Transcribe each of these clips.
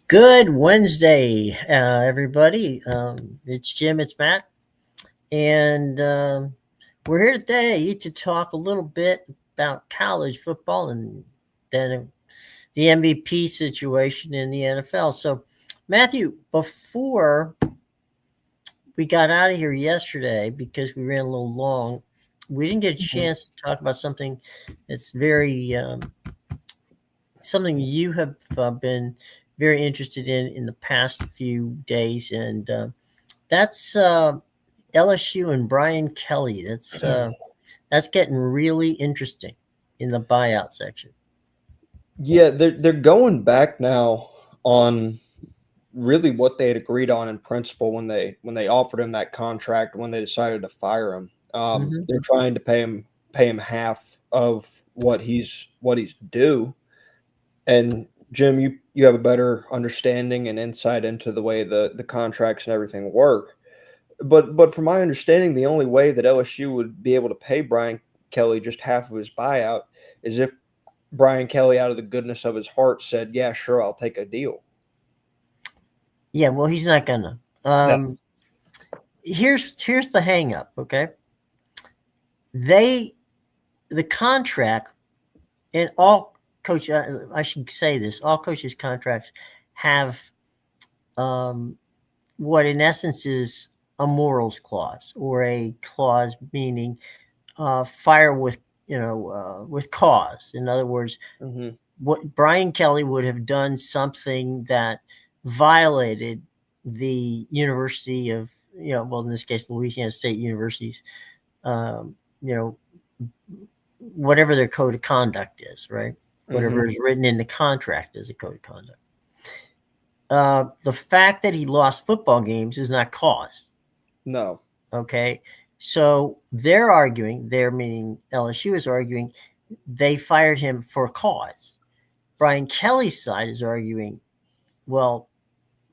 Good Wednesday, everybody. It's Jim, it's Matt, and we're here today to talk a little bit about college football and then the MVP situation in the NFL. So, Matthew, before we got out of here yesterday because we ran a little long, we didn't get a chance to talk about something that's very something you have been very interested in the past few days, and that's LSU and Brian Kelly. That's getting really interesting in the buyout section. Yeah, they're going back now on really what they had agreed on in principle when they offered him that contract when they decided to fire him. Mm-hmm. They're trying to pay him half of what he's due. And Jim, you have a better understanding and insight into the way the contracts and everything work. But from my understanding, the only way that LSU would be able to pay Brian Kelly just half of his buyout is if Brian Kelly, out of the goodness of his heart, said, "Yeah, sure, I'll take a deal." Yeah, well, he's not gonna. No. Here's the hang up. Okay, the contract and all coach. I should say this: all coaches' contracts have what, in essence, is a morals clause or a clause meaning fire with cause. In other words, Mhm. what Brian Kelly would have done something that violated the University of, well, in this case, Louisiana State University's, um, you know, whatever their code of conduct is, right? Whatever Mhm. is written in the contract is a code of conduct. The fact that he lost football games is not cause. No. Okay. So they're arguing, they're meaning LSU is arguing, they fired him for a cause. Brian Kelly's side is arguing, well,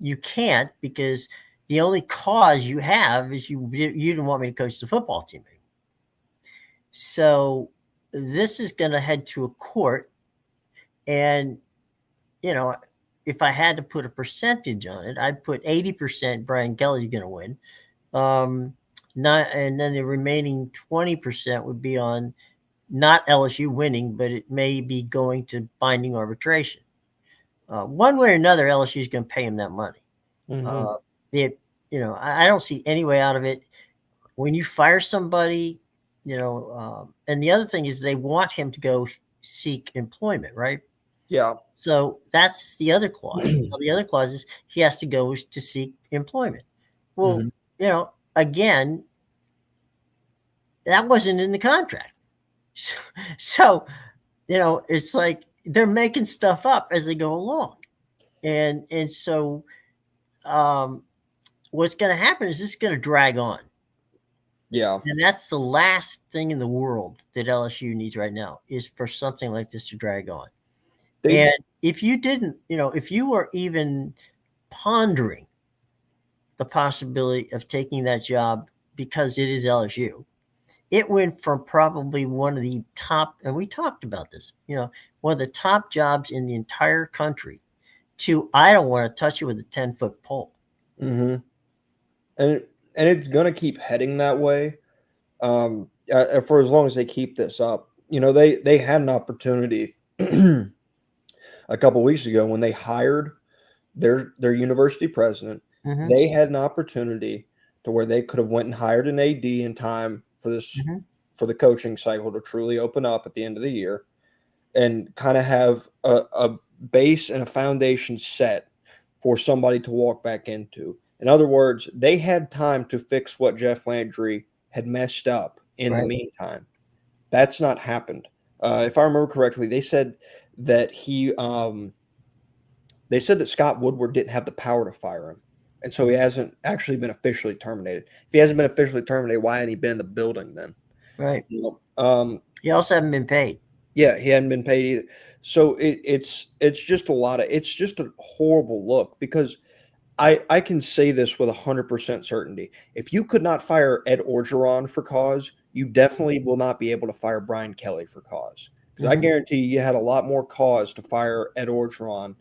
you can't because the only cause you have is you didn't want me to coach the football team anymore. So this is going to head to a court, and you know, if I had to put a percentage on it, I'd put 80% Brian Kelly's going to win. Not, and then the remaining 20% would be on not LSU winning, but it may be going to binding arbitration. One way or another, LSU is going to pay him that money. Mhm. Uh, it, I don't see any way out of it. When you fire somebody, and the other thing is they want him to go seek employment, right? Yeah. So that's the other clause. The other clause is he has to go to seek employment. Well, Mhm. Again, that wasn't in the contract. So, it's like they're making stuff up as they go along. And so what's going to happen is this is going to drag on. Yeah. And that's the last thing in the world that LSU needs right now is for something like this to drag on. They And if you didn't, if you were even pondering the possibility of taking that job because it is LSU, it went from probably one of the top, and we talked about this, one of the top jobs in the entire country to I don't want to touch it with a 10-foot pole. Mhm. And it's gonna keep heading that way. For as long as they keep this up. They had an opportunity a couple weeks ago when they hired their university president. Mm-hmm. They had an opportunity to where they could have went and hired an AD in time Mm-hmm. for the coaching cycle to truly open up at the end of the year and kind of have a base and a foundation set for somebody to walk back into. In other words, they had time to fix what Jeff Landry had messed up in the Right. meantime. That's not happened. If I remember correctly, that he they said that Scott Woodward didn't have the power to fire him. And so he hasn't actually been officially terminated. If he hasn't been officially terminated, why hadn't he been in the building then? Right. You know, You also haven't been paid. Yeah, he hadn't been paid either. So it's just it's just a horrible look because I can say this with 100% certainty. If you could not fire Ed Orgeron for cause, you definitely will not be able to fire Brian Kelly for cause. Because I Mm-hmm. guarantee you had a lot more cause to fire Ed Orgeron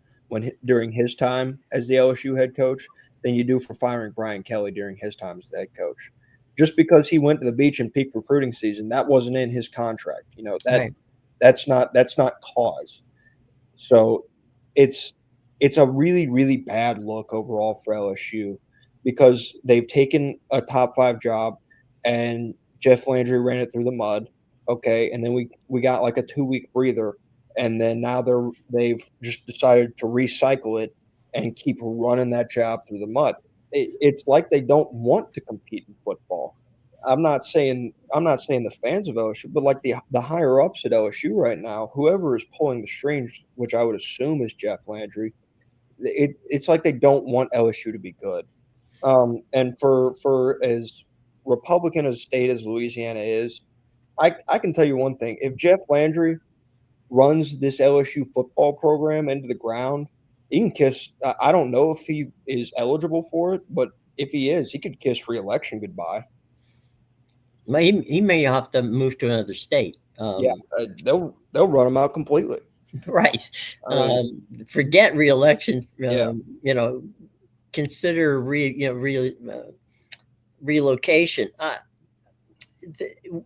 during his time as the LSU head coach than you do for firing Brian Kelly during his time as the head coach. Just because he went to the beach in peak recruiting season, that wasn't in his contract. Right. That's not cause. So it's it's a really, really bad look overall for LSU because they've taken a top five job and Jeff Landry ran it through the mud. Okay, and then we got like a 2 week breather, and then now they've just decided to recycle it and keep running that job through the mud. It's like they don't want to compete in football. I'm not saying the fans of LSU, but like the higher ups at LSU right now, whoever is pulling the strings, which I would assume is Jeff Landry, it's like they don't want LSU to be good. And for as Republican a state as Louisiana is, I can tell you one thing: if Jeff Landry runs this LSU football program into the ground, he can kiss. I don't know if he is eligible for it, but if he is, he could kiss reelection goodbye. He may have to move to another state. Yeah, they'll run him out completely. Right. I mean, Forget reelection. yeah, Consider relocation.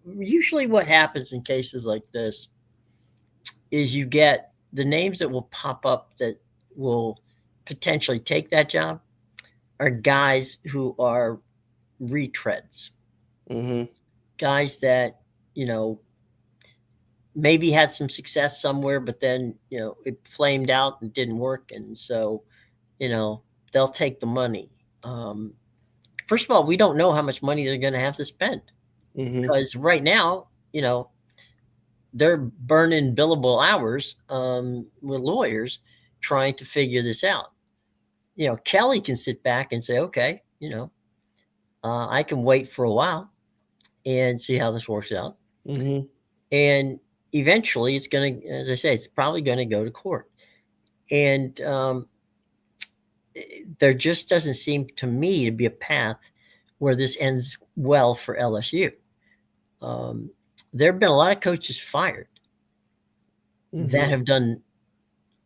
Usually, what happens in cases like this is you get the names that will pop up that will potentially take that job are guys who are retreads, hmm guys that you know maybe had some success somewhere, but then it flamed out and didn't work, and so you know they'll take the money. Um, First of all, we don't know how much money they're going to have to spend hmm because right now, they're burning billable hours with lawyers trying to figure this out. Kelly can sit back and say, okay, I can wait for a while and see how this works out. hmm And eventually it's going to, as I say, it's probably going to go to court. And there just doesn't seem to me to be a path where this ends well for LSU. Um, there have been a lot of coaches fired that hmm have done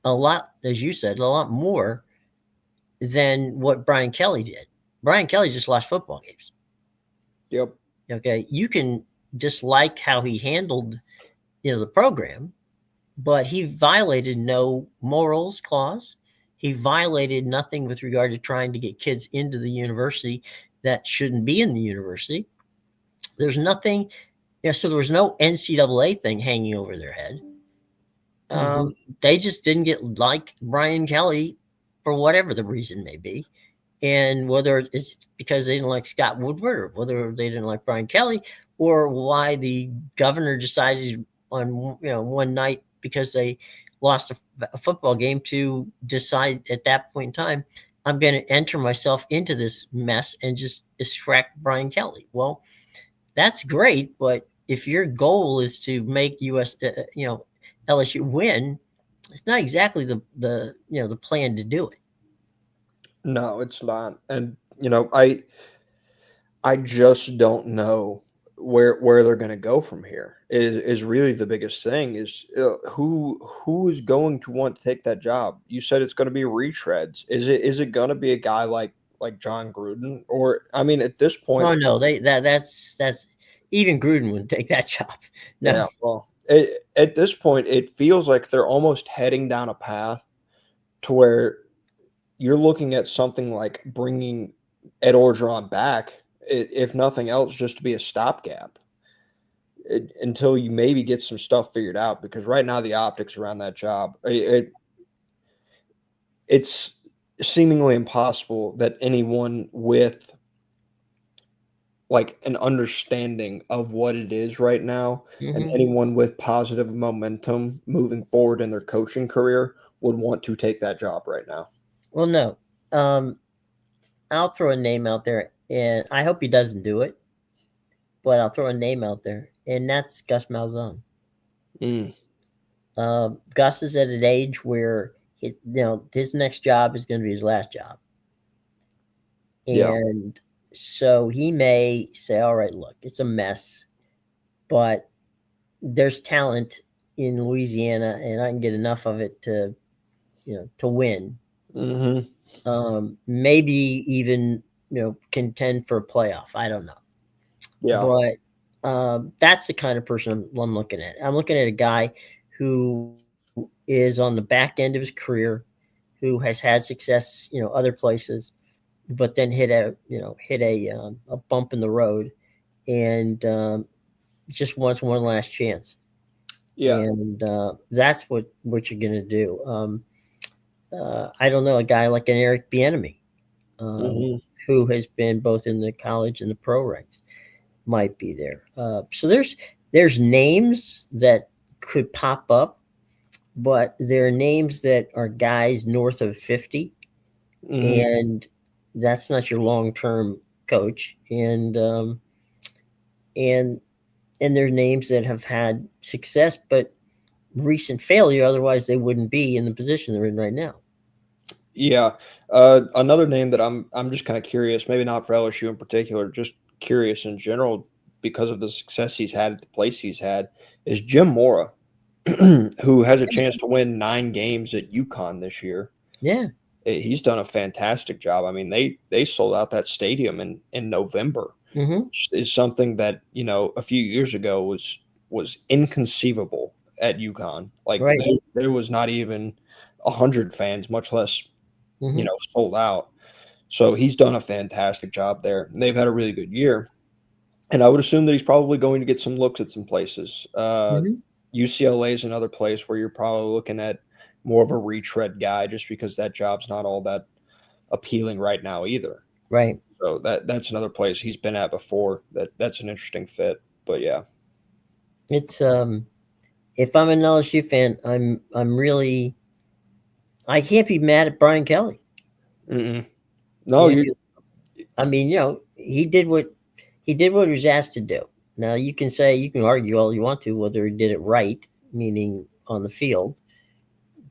a lot, as you said, a lot more than what Brian Kelly did. Brian Kelly just lost football games. Yep. Okay, you can dislike how he handled, the program, but he violated no morals clause. He violated nothing with regard to trying to get kids into the university that shouldn't be in the university. There's nothing, so there was no NCAA thing hanging over their head. hmm They just didn't get like Brian Kelly for whatever the reason may be. And whether it's because they didn't like Scott Woodward or whether they didn't like Brian Kelly or why the governor decided on one night because they lost a football game to decide at that point in time, I'm going to enter myself into this mess and just extract Brian Kelly. Well, that's great, but if your goal is to make LSU win, it's not exactly the plan to do it. No, it's not. And I just don't know where they're going to go from here. Is really the biggest thing is who is going to want to take that job? You said it's going to be retreads. Is it going to be a guy like John Gruden, or I mean at this point, Oh no, that's even Gruden wouldn't take that job. No. yeah. Well, at this point, it feels like they're almost heading down a path to where you're looking at something like bringing Ed Orgeron back, if nothing else, just to be a stopgap until you maybe get some stuff figured out. Because right now, the optics around that job, it's seemingly impossible that anyone with like an understanding of what it is right now and Hmm. anyone with positive momentum moving forward in their coaching career would want to take that job right now. Well, no. Um, I'll throw a name out there, and I hope he doesn't do it. But I'll throw a name out there, and that's Gus Malzahn. Mm, Gus is at an age where his next job is going to be his last job, yeah. and so he may say, "All right, look, it's a mess, but there's talent in Louisiana, and I can get enough of it to to win. Mm-hmm. Maybe even contend for a playoff. I don't know, Yeah. but that's the kind of person I'm looking at. I'm looking at a guy who is on the back end of his career, who has had success, other places, but then hit a bump in the road, and just wants one last chance. Yeah. And that's what you're gonna do. I don't know, a guy like an Eric Bieniemy, um, Mm-hmm. who has been both in the college and the pro ranks, might be there. So there's names that could pop up, but there are names that are guys north of 50, Mm-hmm. and that's not your long term coach. And and there are names that have had success, but recent failure. Otherwise, they wouldn't be in the position they're in right now. Yeah. Another name that I'm just kind of curious, maybe not for LSU in particular, just curious in general because of the success he's had at the place he's had, is Jim Mora, who has a chance to win 9 games at UConn this year. Yeah. He's done a fantastic job. I mean, they sold out that stadium in November, Mm-hmm. which is something that a few years ago was inconceivable at UConn. Like Right. there was not even 100 fans, much less Mm-hmm. sold out. So he's done a fantastic job there. And they've had a really good year. And I would assume that he's probably going to get some looks at some places. Mm-hmm. UCLA is another place where you're probably looking at more of a retread guy just because that job's not all that appealing right now either. Right. So that's another place he's been at before. That's an interesting fit. But yeah. It's if I'm an LSU fan, I'm really, I can't be mad at Brian Kelly. Mm-mm. No, Can't you. be. I mean, he did what he was asked to do. Now you can argue all you want to whether he did it right, meaning on the field,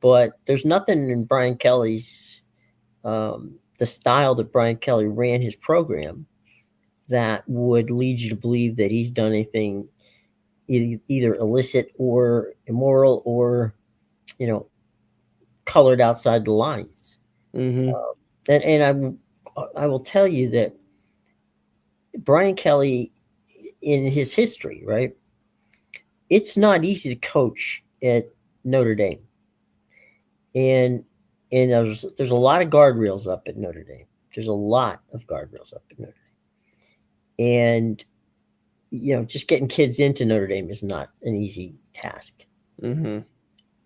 but there's nothing in Brian Kelly's the style that Brian Kelly ran his program that would lead you to believe that he's done anything either illicit or immoral or you know colored outside the lines. Mm-hmm. And I will tell you that Brian Kelly, in his history, right, it's not easy to coach at Notre Dame, and there's a lot of guardrails up at Notre Dame. There's a lot of guardrails up at Notre Dame, and just getting kids into Notre Dame is not an easy task. Mm-hmm.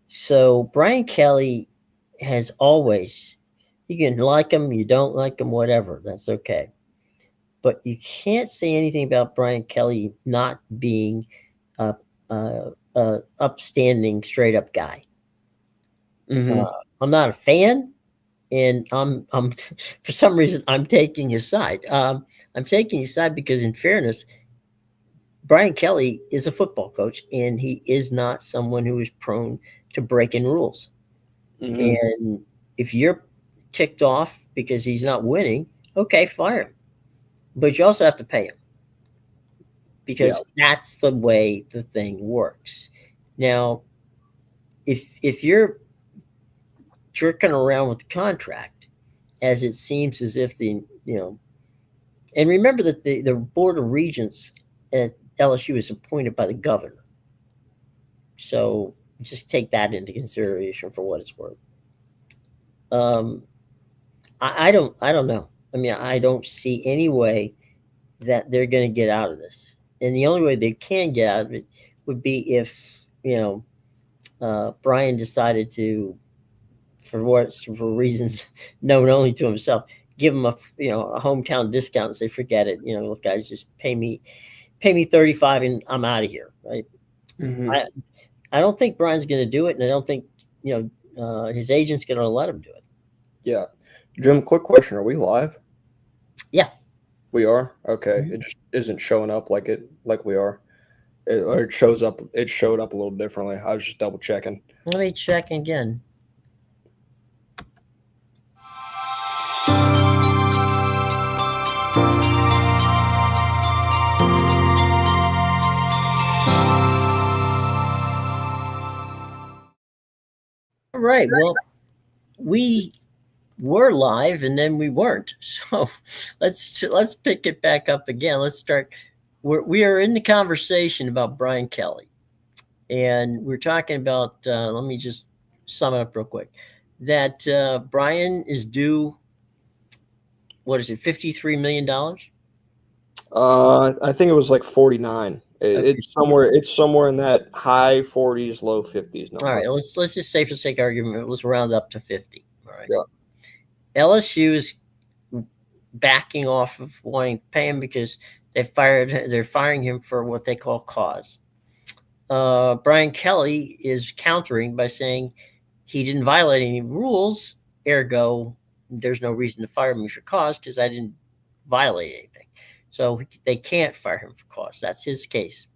So Brian Kelly has always, you can like him, you don't like him, whatever, that's okay. But you can't say anything about Brian Kelly not being a, upstanding, straight up guy. Uh, Mm-hmm. I'm not a fan, and I'm for some reason I'm taking his side. I'm taking his side because, in fairness, Brian Kelly is a football coach, and he is not someone who is prone to breaking rules. Mm-hmm. And if you're ticked off because he's not winning, okay, fire him. But you also have to pay him Yeah. because that's the way the thing works. Now, if you're jerking around with the contract, as it seems as if and remember that the board of regents at LSU is appointed by the governor, so just take that into consideration for what it's worth. Um, I don't know. I mean, I don't see any way that they're going to get out of this, and the only way they can get out of it would be if Brian decided to, for reasons known only to himself, give him a hometown discount and say, forget it. Look, guys, just pay me 35 and I'm out of here. Right? Mm-hmm. I don't think Brian's going to do it, and I don't think his agent's going to let him do it. Yeah. Jim, quick question. Are we live? Yeah. We are? Okay. Mhm. It just isn't showing up like we are. Or it shows up it showed up a little differently. I was just double checking. Let me check again. All right. Well, we were live and then we weren't. So let's pick it back up again. Let's start. We are in the conversation about Brian Kelly, and we're talking about. Let me just sum it up real quick. That Brian is due. What is it? $53 million. I think it was like 49. Okay. It's somewhere in that high 40s, low 50s All number. right. Let's just say for sake of argument, let's round up to 50. All right. Yeah. LSU is backing off of wanting to pay him because they're firing him for what they call cause. Brian Kelly is countering by saying he didn't violate any rules, ergo there's no reason to fire me for cause because I didn't violate anything. So they can't fire him for cause. That's his case.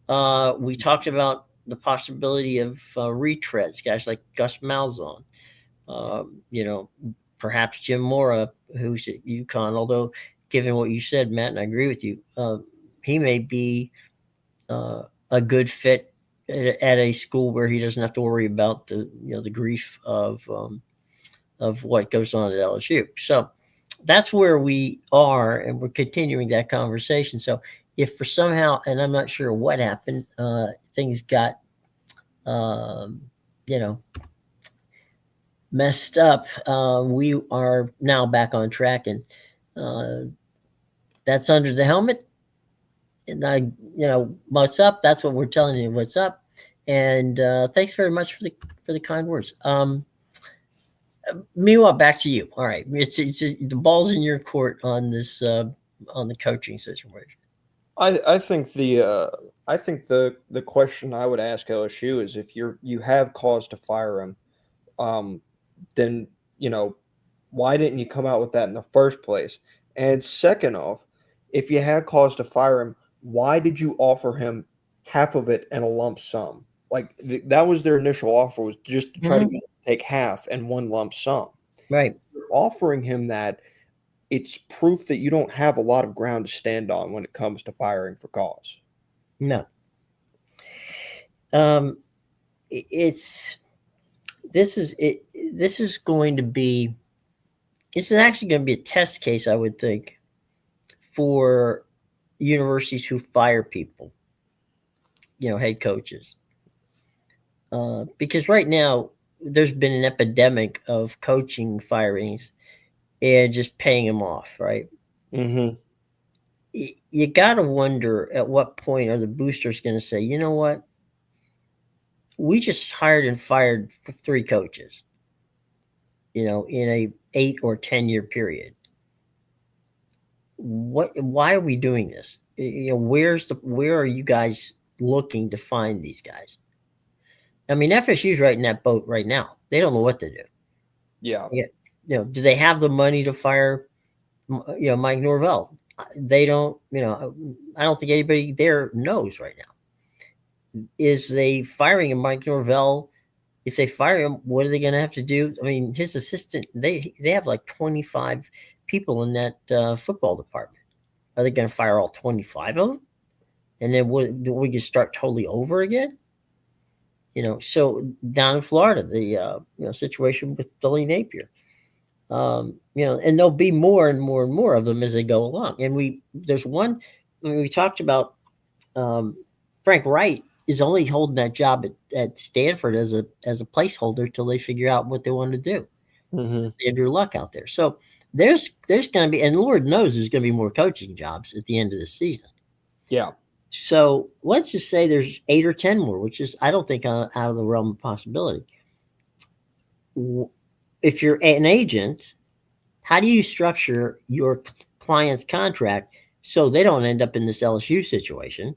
We talked about the possibility of retreads, guys like Gus Malzahn, you know, perhaps Jim Mora, who's at UConn. Although, given what you said, Matt, and I agree with you, he may be a good fit at a school where he doesn't have to worry about the grief of what goes on at LSU. So that's where we are, and we're continuing that conversation. So if for somehow, and I'm not sure what happened, things got um, you know messed up. We are now back on track, and uh, that's under the helmet. And what's up? That's what we're telling you. What's up? And thanks very much for the kind words. Meanwhile, back to you. All right, it's the ball's in your court on this on the coaching situation. I think the question I would ask LSU is if you have cause to fire him, um, then why didn't you come out with that in the first place? And second off, if you had cause to fire him, why did you offer him half of it and a lump sum? Like that was their initial offer, was just to try to Mm-hmm. take half and one lump sum. Right. Offering him that, it's proof that you don't have a lot of ground to stand on when it comes to firing for cause. No. Um, it's this is it. This is going to be. This is actually going to be a test case, I would think, for universities who fire people. Head coaches, because right now there's been an epidemic of coaching firings and just paying them off. Right. Mm-hmm. You got to wonder at what point are the boosters going to say, you know what, we just hired and fired 3 coaches, in a 8 or 10 year period. Why are we doing this? Where are you guys looking to find these guys? I mean, FSU's right in that boat right now. They don't know what to do. Yeah. Yeah. Do they have the money to fire, Mike Norvell? They don't, I don't think anybody there knows right now. Is they firing a Mike Norvell? If they fire him, what are they going to have to do? I mean, his assistant, they have like 25 people in that football department. Are they going to fire all 25 of them? And then we just start totally over again? So down in Florida, the situation with Billy Napier, and there'll be more and more and more of them as they go along. And there's one, we talked about um, Frank Wright is only holding that job at Stanford as a placeholder till they figure out what they want to do. Mm-hmm. Andrew Luck out there. So there's going to be, and Lord knows there's going to be more coaching jobs at the end of the season. Yeah. So let's just say there's 8 or 10 more, which is, I don't think, out of the realm of possibility. If you're an agent, how do you structure your client's contract so they don't end up in this LSU situation?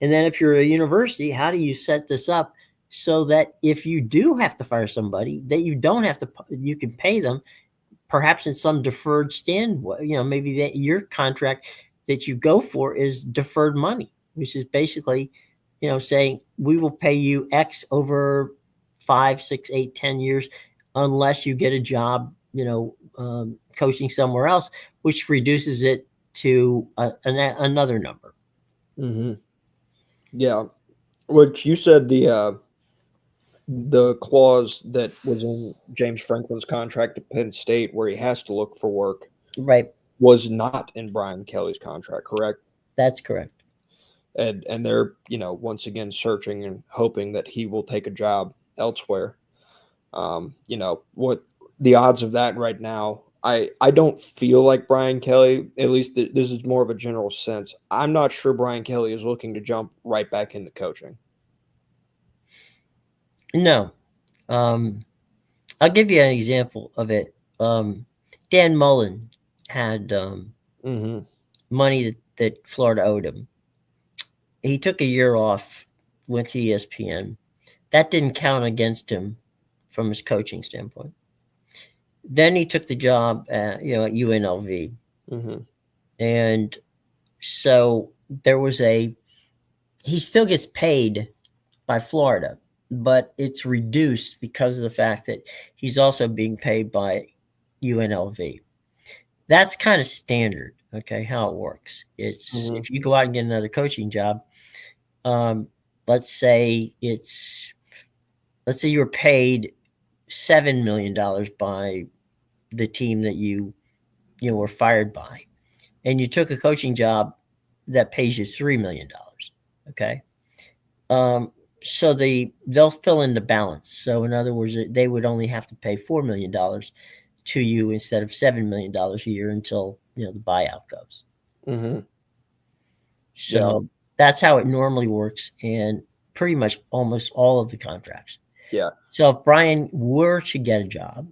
And then if you're a university, how do you set this up so that if you do have to fire somebody, that you don't have to, you can pay them perhaps in some deferred maybe that your contract that you go for is deferred money, which is basically, saying we will pay you X over 5, 6, 8, 10 years, unless you get a job, coaching somewhere else, which reduces it to another number. Mm-hmm. Yeah. Which you said the clause that was in James Franklin's contract at Penn State where he has to look for work Right. was not in Brian Kelly's contract, correct? That's correct. And they're, once again searching and hoping that he will take a job elsewhere. What the odds of that right now, I don't feel like Brian Kelly, at least this is more of a general sense. I'm not sure Brian Kelly is looking to jump right back into coaching. No. I'll give you an example of it. Dan Mullen had Mm-hmm. money that Florida owed him. He took a year off, went to ESPN. That didn't count against him from his coaching standpoint. Then he took the job at UNLV, Mm-hmm. and so there was a he still gets paid by Florida, but it's reduced because of the fact that he's also being paid by UNLV. That's kind of standard, okay, how it works. It's Mm-hmm. if you go out and get another coaching job, um, let's say you were paid $7 million by the team that you were fired by, and you took a coaching job that pays you $3 million. Okay, um, so they'll fill in the balance. So in other words, they would only have to pay $4 million to you instead of $7 million a year until the buyout goes. Mm-hmm. Yeah, no, So that's how it normally works in pretty much almost all of the contracts. yeah. So if Brian were to get a job,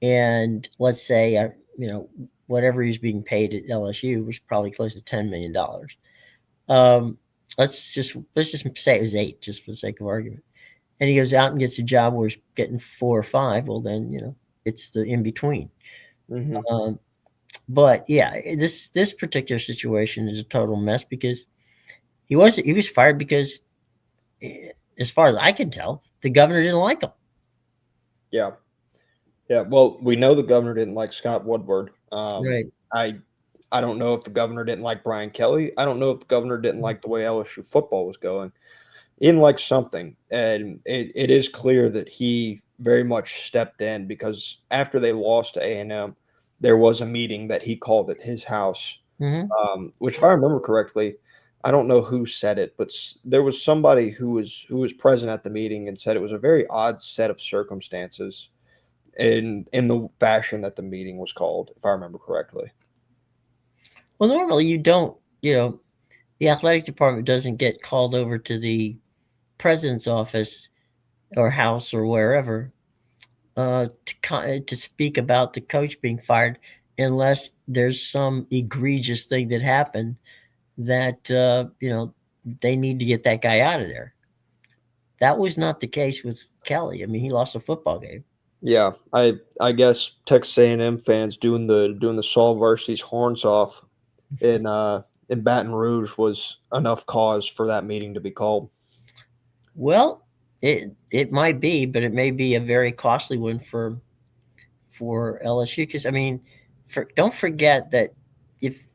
and let's say whatever he was being paid at LSU was probably close to $10 million. Um, let's just say it was 8, just for the sake of argument. And he goes out and gets a job where he's getting 4 or 5. Well, then it's the in between. Mm-hmm. Um, but yeah, this particular situation is a total mess because he was fired because, as far as I can tell, the governor didn't like him. Yeah. Yeah, well, we know the governor didn't like Scott Woodward. Right. I I don't know if the governor didn't like Brian Kelly. I don't know if the governor didn't like the way LSU football was going. He didn't like something, and it is clear that he very much stepped in because after they lost to A&M, there was a meeting that he called at his house, Mm-hmm. which, if I remember correctly, I don't know who said it, but there was somebody who was present at the meeting and said it was a very odd set of circumstances in the fashion that the meeting was called, if I remember correctly. Well, normally you don't. The athletic department doesn't get called over to the president's office or house or wherever to speak about the coach being fired, unless there's some egregious thing that happened that they need to get that guy out of there. That was not the case with Kelly. I mean, he lost a football game. Yeah, I guess Texas A&M fans doing the Saul Varsity's horns off in Baton Rouge was enough cause for that meeting to be called. Well, it might be, but it may be a very costly one for LSU because I mean, don't forget that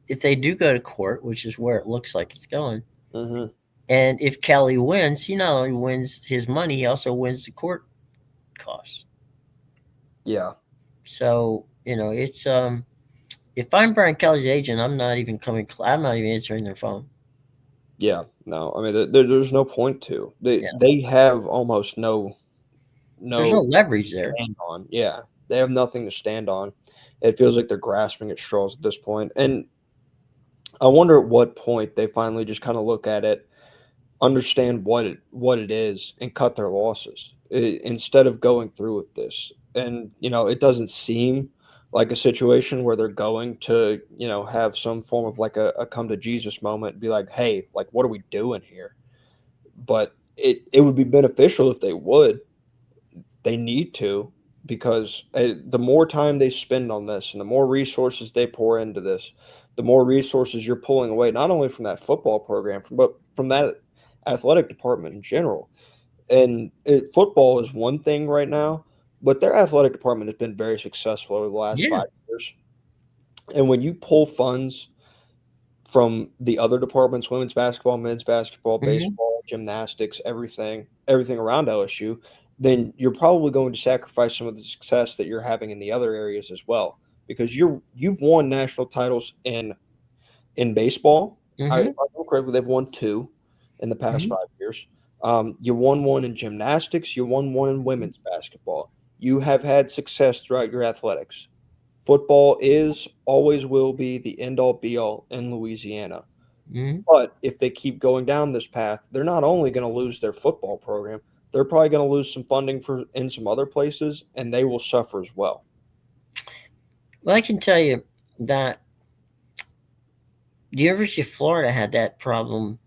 if they do go to court, which is where it looks like it's going, Hmm. and if Kelly wins, he not only wins his money, he also wins the court costs. Yeah, So it's if I'm Brian Kelly's agent, I'm not even coming. I'm not even answering their phone. yeah. No, I mean there's no point to. They Yeah, they have almost there's no no leverage there. stand on. Yeah, they have nothing to stand on. It feels like they're grasping at straws at this point. And I wonder at what point they finally just kind of look at it, understand what it is, and cut their losses instead of going through with this. And it doesn't seem like a situation where they're going to have some form of like a come to Jesus moment and be like, hey, like what are we doing here? But it would be beneficial if they would. They need to, because the more time they spend on this and the more resources they pour into this, the more resources you're pulling away, not only from that football program, but from that athletic department in general. And football is one thing right now, but their athletic department has been very successful over the last Yeah. 5 years. And when you pull funds from the other departments, women's basketball, men's basketball, Hmm. baseball, gymnastics, everything around LSU, then you're probably going to sacrifice some of the success that you're having in the other areas as well, because you've won national titles in baseball. If Mm-hmm. I remember correctly, they've won two in the past Mm-hmm. 5 years. You won one in gymnastics. You won one in women's basketball. You have had success throughout your athletics. Football is always will be the end all be all in Louisiana. Mm-hmm. But if they keep going down this path, they're not only going to lose their football program, they're probably going to lose some funding for in some other places, and they will suffer as well. Well, I can tell you that the University of Florida had that problem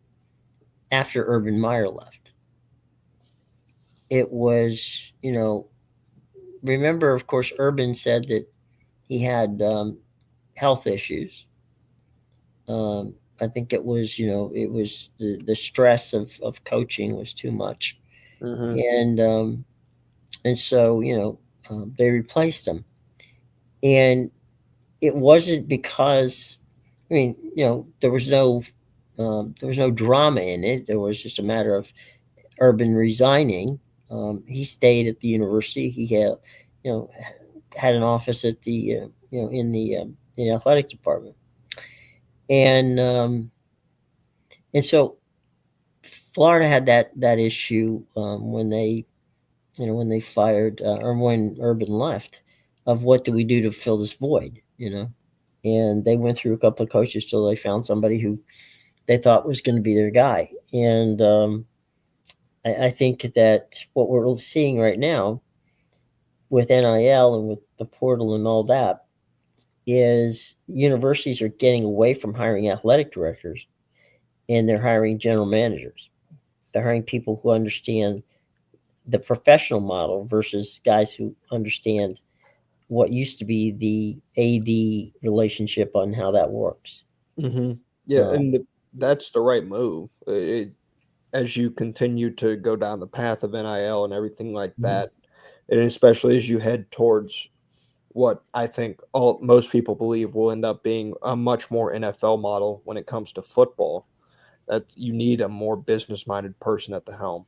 after Urban Meyer left. It was, remember, of course, Urban said that he had health issues. I think it was, it was the stress of coaching was too much, Hmm. and so they replaced him, and it wasn't because, I mean, there was no drama in it. There was just a matter of Urban resigning. He stayed at the university. He had, you know, had an office at the, in the athletic department, and so Florida had that issue when they, when they fired or when Urban left, of what do we do to fill this void, and they went through a couple of coaches till they found somebody who they thought was going to be their guy, and I think that what we're seeing right now with NIL and with the portal and all that is universities are getting away from hiring athletic directors, and they're hiring general managers. They're hiring people who understand the professional model versus guys who understand what used to be the AD relationship on how that works. Hmm. Yeah, Uh, and that's the right move. As you continue to go down the path of NIL and everything like mhm. that, and especially as you head towards what I think most people believe will end up being a much more NFL model when it comes to football, that you need a more business minded person at the helm.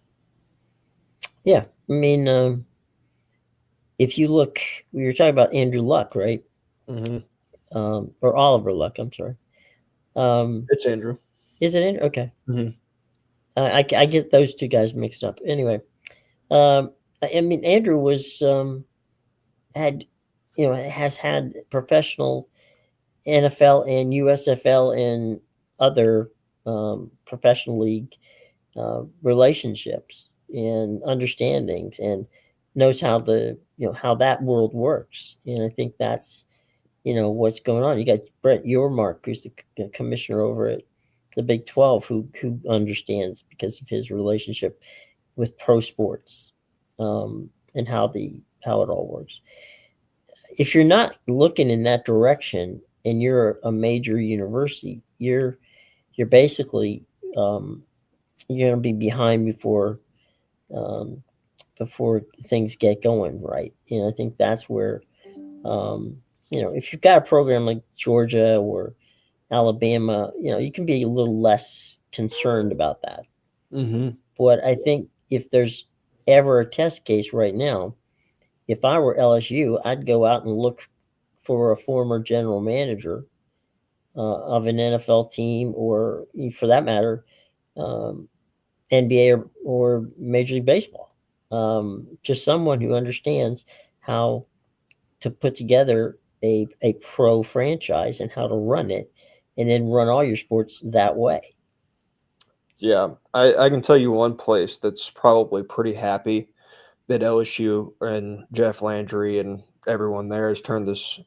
Yeah, I mean, if you look, we were talking about Andrew Luck, right? Hmm. Or Oliver Luck. I'm sorry. Um, It's Andrew. is it Andrew? Okay. Hmm. I get those two guys mixed up. Anyway, um, I mean, Andrew was had, has had professional NFL and USFL and other professional league relationships and understandings, and knows how how that world works. And I think that's, what's going on. You got Brett Yormark, who's the commissioner over at the Big 12, who understands because of his relationship with pro sports, and how it all works. If you're not looking in that direction and you're a major university, you're basically, um, you're going to be behind um, before things get going right. And I think that's where, um, if you've got a program like Georgia or Alabama, you can be a little less concerned about that. Hmm. But I think if there's ever a test case right now, if I were LSU, I'd go out and look for a former general manager of an NFL team, or for that matter, um, NBA or Major League Baseball. Just someone who understands how to put together a pro franchise and how to run it, and then run all your sports that way. Yeah, I can tell you one place that's probably pretty happy that LSU and Jeff Landry and everyone there has turned this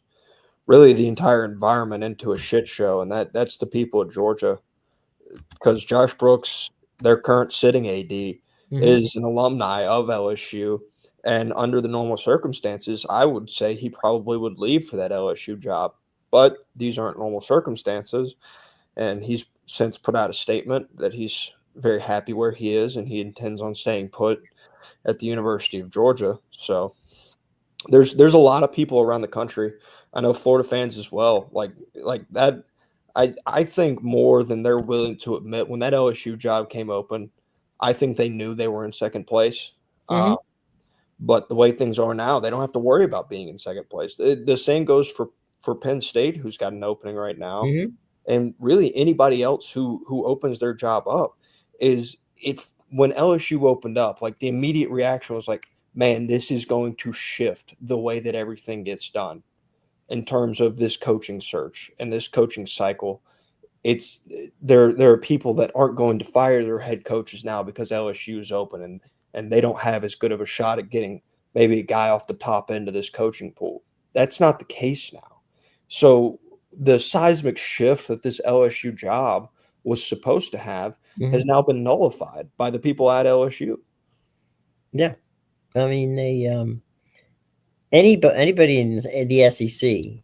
really the entire environment into a shit show, and that's the people of Georgia, because Josh Brooks, their current sitting AD, Mm-hmm. is an alumni of LSU, and under the normal circumstances, I would say he probably would leave for that LSU job, but these aren't normal circumstances, and he's since put out a statement that he's very happy where he is and he intends on staying put at the University of Georgia. So there's a lot of people around the country. I know Florida fans as well. Like that. I think more than they're willing to admit. When that LSU job came open, I think they knew they were in second place. Uh, Mm-hmm. But the way things are now, they don't have to worry about being in second place. The same goes for Penn State, who's got an opening right now, Hmm. and really anybody else who opens their job up. Is if when LSU opened up, like the immediate reaction was like, man, this is going to shift the way that everything gets done in terms of this coaching search and this coaching cycle. It's there are people that aren't going to fire their head coaches now because LSU is open, and they don't have as good of a shot at getting maybe a guy off the top end of this coaching pool. That's not the case now. So the seismic shift that this LSU job was supposed to have has Hmm. now been nullified by the people at LSU. Yeah, I mean they anybody in the SEC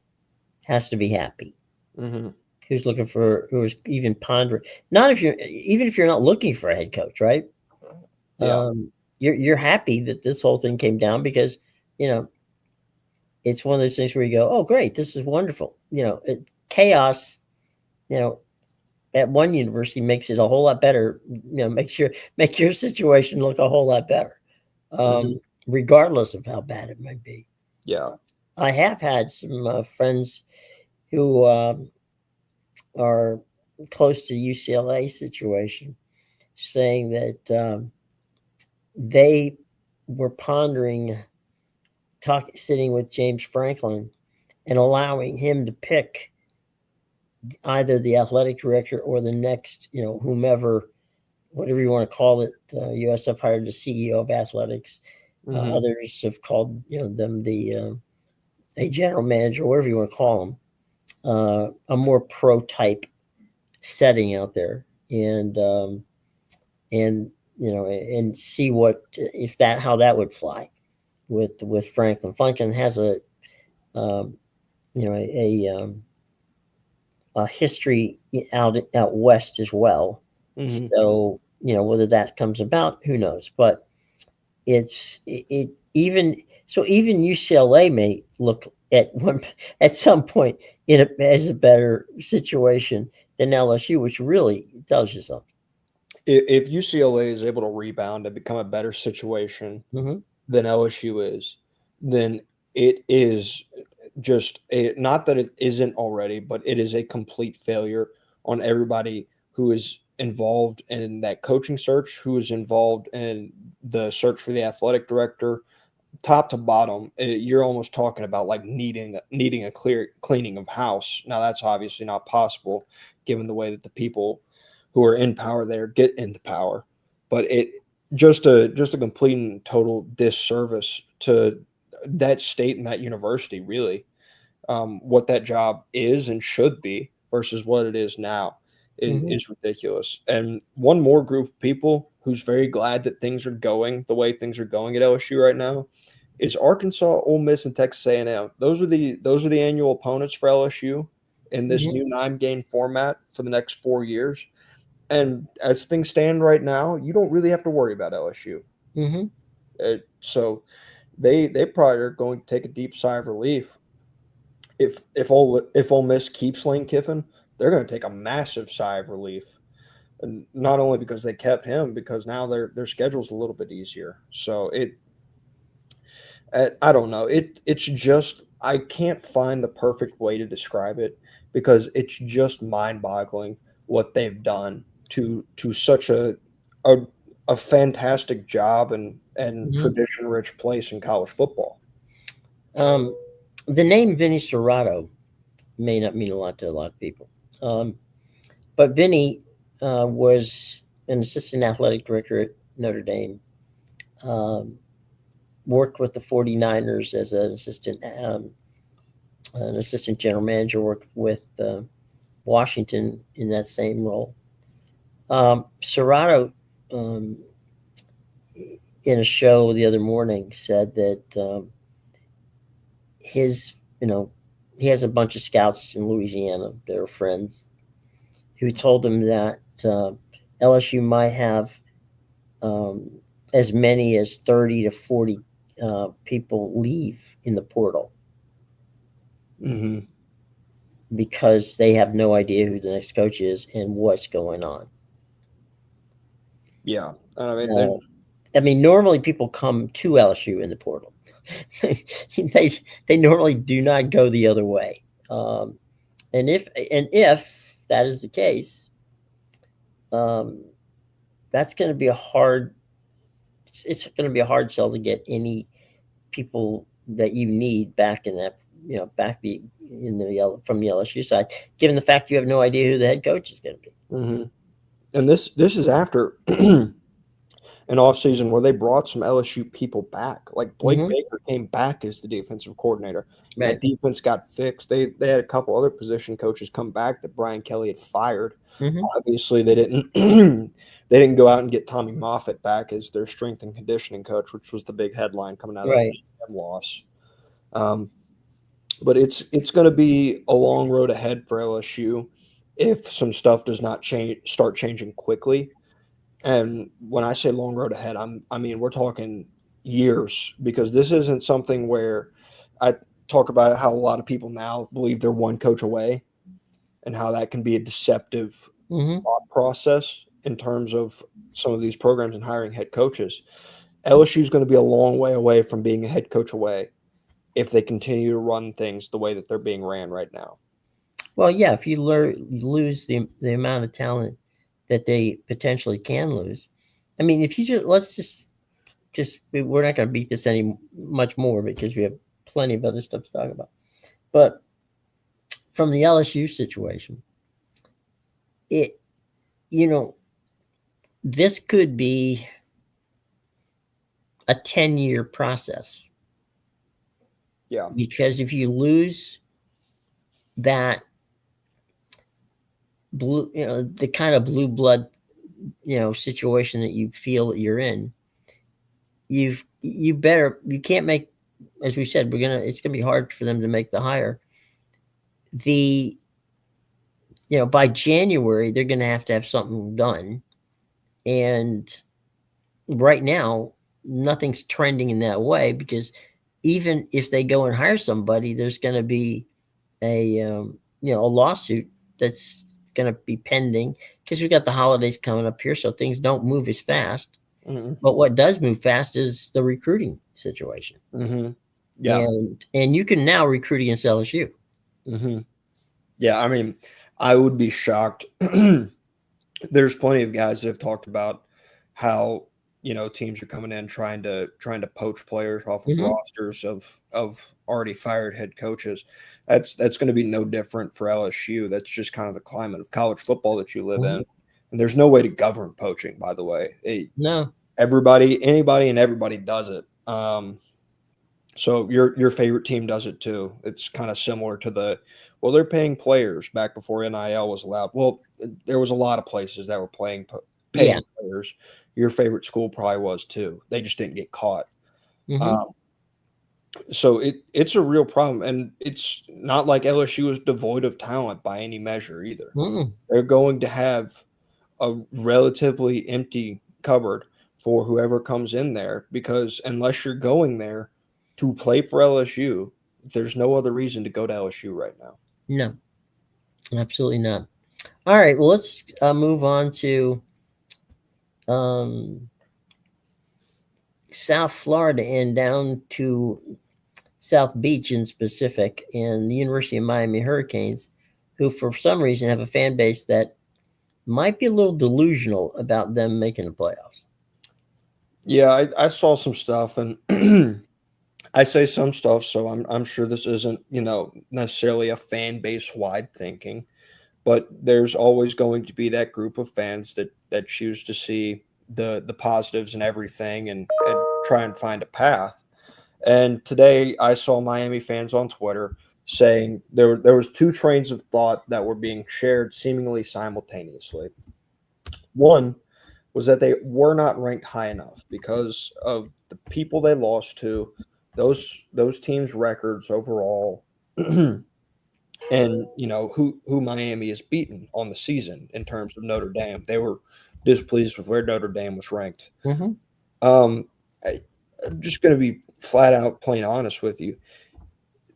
has to be happy. Mm-hmm. Who's even pondering, not if you're even if you're not looking for a head coach, right? Yeah. um, you're happy that this whole thing came down because you know it's one of those things where you go, oh great, this is wonderful. Chaos, you know, at one university makes it a whole lot better. Make your situation look a whole lot better, Mm-hmm. regardless of how bad it might be. Yeah. I have had some friends who are close to UCLA situation saying that they were pondering sitting with James Franklin and allowing him to pick either the athletic director or the next, whomever, whatever you want to call it. USF hired the CEO of athletics. Mm-hmm. Others have called them the a general manager, whatever you want to call them. A more pro type setting out there, and and see what if that how that would fly with Franklin. Franklin has um, a history out west as well. Mm-hmm. So whether that comes about, who knows? But it even so even UCLA may look at one at some point as a better situation than LSU, which really tells you something. If UCLA is able to rebound and become a better situation Hmm. than LSU is, then it is just not that it isn't already, but it is a complete failure on everybody who is involved in that coaching search, who is involved in the search for the athletic director, top to bottom. You're almost talking about like needing a clear cleaning of house. Now that's obviously not possible given the way that the people who are in power there get into power, but it just a complete and total disservice to that state and that university, really. What that job is and should be versus what it is now Hmm. is ridiculous. And one more group of people who's very glad that things are going the way things are going at LSU right now is Arkansas, Ole Miss, and Texas A&M. Those are the annual opponents for LSU in this Hmm. new 9-game format for the next 4 years. And as things stand right now, you don't really have to worry about LSU. Hmm. So they probably are going to take a deep sigh of relief if Ole Miss keeps Lane Kiffin. They're going to take a massive sigh of relief, and not only because they kept him, because now their schedule's a little bit easier. So I don't know. It's just I can't find the perfect way to describe it because it's just mind-boggling what they've done to such a, a fantastic job and Hmm. tradition-rich place in college football. Um, the name Vinny Serrato may not mean a lot to a lot of people, um, but Vinny was an assistant athletic director at Notre Dame. Um, Worked with the 49ers as an assistant general manager. Worked with Washington in that same role. Serrato, um, in a show the other morning, said that his, he has a bunch of scouts in Louisiana that are friends who told him that LSU might have um, as many as 30 to 40 people leave in the portal Hmm. because they have no idea who the next coach is and what's going on. Yeah, I mean, Uh, I mean, normally people come to LSU in the portal. they they normally do not go the other way. Um, and if that is the case, um, that's going to be a hard. It's going to be a hard sell to get any people that you need back in that, back in the from the LSU side, given the fact you have no idea who the head coach is going to be. Hmm. And this is after an offseason where they brought some LSU people back. Like Blake Mm-hmm. Baker came back as the defensive coordinator, and that Right. defense got fixed. They had a couple other position coaches come back that Brian Kelly had fired. Mm-hmm. Obviously, they didn't they didn't go out and get Tommy Moffitt back as their strength and conditioning coach, which was the big headline coming out of that Right. BM loss. Um, but it's going to be a long road ahead for LSU if some stuff does not start changing quickly. And when I say long road ahead, I mean we're talking years, because this isn't something where I talk about how a lot of people now believe they're one coach away, and how that can be a deceptive Mm-hmm. thought process in terms of some of these programs and hiring head coaches. LSU is going to be a long way away from being a head coach away if they continue to run things the way that they're being ran right now. Well, yeah, if you lose the amount of talent that they potentially can lose, I mean, if you just we're not going to beat this any much more because we have plenty of other stuff to talk about. But from the LSU situation, it you know this could be a 10-year process, Yeah. because if you lose that blue, the kind of blue blood, situation that you feel that you're in, you can't make, as we said, it's gonna be hard for them to make the hire. The By January they're gonna have to have something done, and right now nothing's trending in that way, because even if they go and hire somebody, there's gonna be a lawsuit that's gonna be pending, because we got the holidays coming up here, so things don't move as fast. Hmm. But what does move fast is the recruiting situation. Hmm. Yeah. And you can now recruit against LSU. Hmm. Yeah. I mean, I would be shocked. There's plenty of guys that have talked about how teams are coming in trying to poach players off of Mm-hmm. rosters of already fired head coaches. That's going to be no different for LSU. That's just kind of the climate of college football that you live Mm-hmm. in, and there's no way to govern poaching. By the way, No. anybody, and everybody does it. So your favorite team does it too. It's kind of similar to well, they're paying players back before NIL was allowed. Well, there was a lot of places that were Yeah. paying players. Your favorite school probably was too. They just didn't get caught. Mm-hmm. Um, so it's a real problem, and it's not like LSU is devoid of talent by any measure either. Mm-mm. They're going to have a relatively empty cupboard for whoever comes in there, because unless you're going there to play for LSU, there's no other reason to go to LSU right now. No, absolutely not. All right. Well, let's move on to um, South Florida and down to South Beach in specific, and the University of Miami Hurricanes, who for some reason have a fan base that might be a little delusional about them making the playoffs. Yeah, I saw some stuff, and I say some stuff, so I'm sure this isn't necessarily a fan base wide thinking, but there's always going to be that group of fans that choose to see the positives and everything, and try and find a path. And today I saw Miami fans on Twitter saying there was two trains of thought that were being shared seemingly simultaneously. One was that they were not ranked high enough because of the people they lost to, those teams' records overall, and who Miami has beaten on the season in terms of Notre Dame. They were displeased with where Notre Dame was ranked. Mm-hmm. Um, I'm just going to be flat out plain honest with you.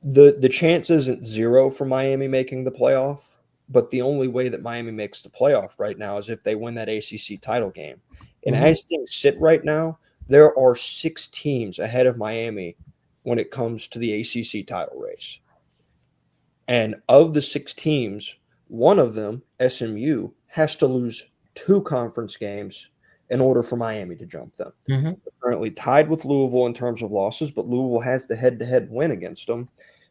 The chance isn't zero for Miami making the playoff, but the only way that Miami makes the playoff right now is if they win that ACC title game. And Mm-hmm. as things sit right now, there are 6 teams ahead of Miami when it comes to the ACC title race. And of the 6 teams, one of them, SMU, has to lose 2 conference games in order for Miami to jump them. Mm-hmm. They're currently tied with Louisville in terms of losses, but Louisville has the head-to-head win against them.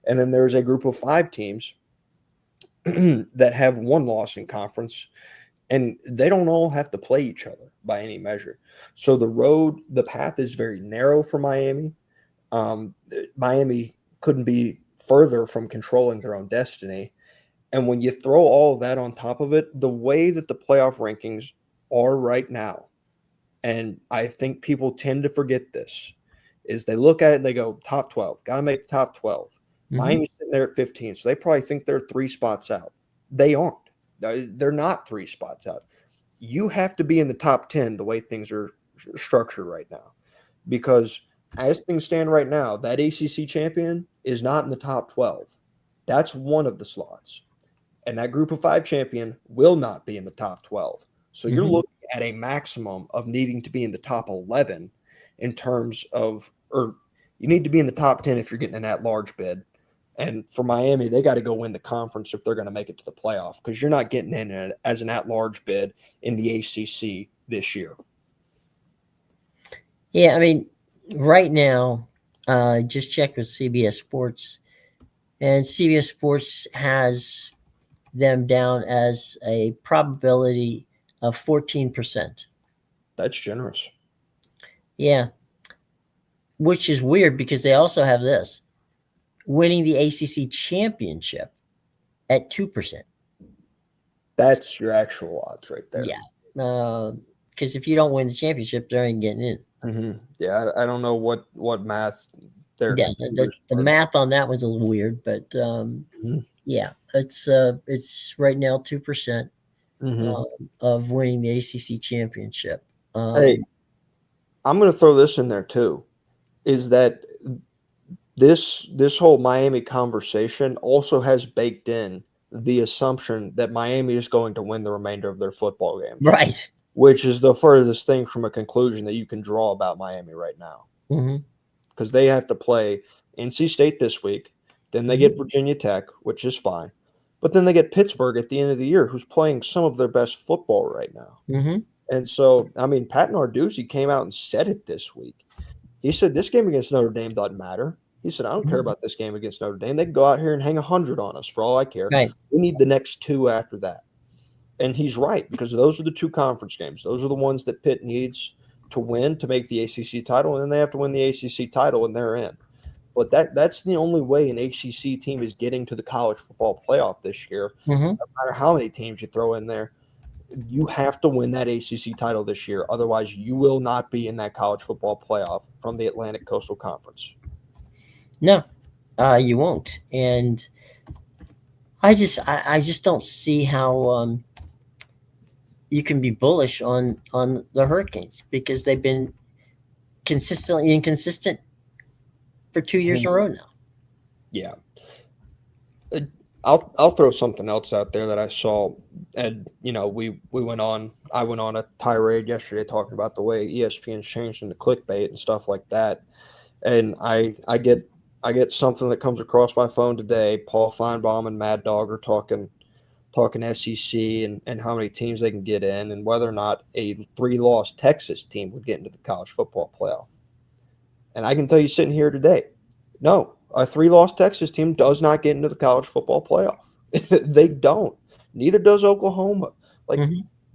And then there's a group of 5 teams that have 1 loss in conference, and they don't all have to play each other by any measure. So the path is very narrow for Miami. Miami couldn't be further from controlling their own destiny. And when you throw all of that on top of it, the way that the playoff rankings are right now, and I think people tend to forget this, is they look at it and they go, top 12, got to make the top 12. Mm-hmm. Miami's sitting there at 15, so they probably think they're 3 spots out. They aren't. They're not 3 spots out. You have to be in the top 10 the way things are structured right now. Because as things stand right now, that ACC champion is not in the top 12. That's one of the slots. And that group of 5 champion will not be in the top 12. So you're Mm-hmm. looking at a maximum of needing to be in the top 11 in terms of, or you need to be in the top 10 if you're getting an at-large bid. And for Miami, they got to go win the conference if they're going to make it to the playoff, because you're not getting in as an at-large bid in the ACC this year. Yeah, I mean, right now, just checked with CBS Sports, and CBS Sports has them down as a probability of 14%. That's generous. Yeah, which is weird because they also have this winning the ACC championship at 2%. That's your actual odds right there. Yeah, because if you don't win the championship, they ain't getting in. Mm-hmm. Yeah, I don't know what math they're. Yeah, the math on that was a little weird, but Mm-hmm. yeah, it's right now 2% Mm-hmm. of winning the ACC championship. Hey, I'm going to throw this in there too. Is that this whole Miami conversation also has baked in the assumption that Miami is going to win the remainder of their football games, right, which is the furthest thing from a conclusion that you can draw about Miami right now. Mm-hmm. Because they have to play NC State this week, then they get Virginia Tech, which is fine, but then they get Pittsburgh at the end of the year, who's playing some of their best football right now. Mm-hmm. And so, I mean, Pat Narduzzi came out and said it this week. He said this game against Notre Dame doesn't matter. He said, I don't care about this game against Notre Dame. They can go out here and hang 100 on us for all I care. Right. We need the next 2 after that. And he's right, because those are the 2 conference games. Those are the ones that Pitt needs to win to make the ACC title, and then they have to win the ACC title, and they're in. But that's the only way an ACC team is getting to the college football playoff this year. Mm-hmm. No matter how many teams you throw in there, you have to win that ACC title this year. Otherwise, you will not be in that college football playoff from the Atlantic Coastal Conference. No, you won't. And I just don't see how you can be bullish on the Hurricanes, because they've been consistently inconsistent for 2 years in a row now. Yeah. I'll throw something else out there that I saw, and I went on a tirade yesterday talking about the way ESPN's changed into clickbait and stuff like that, and I get something that comes across my phone today. Paul Feinbaum and Mad Dog are talking SEC and how many teams they can get in, and whether or not a 3-loss Texas team would get into the college football playoff. And I can tell you sitting here today, no, a 3-loss Texas team does not get into the college football playoff. They don't. Neither does Oklahoma. Like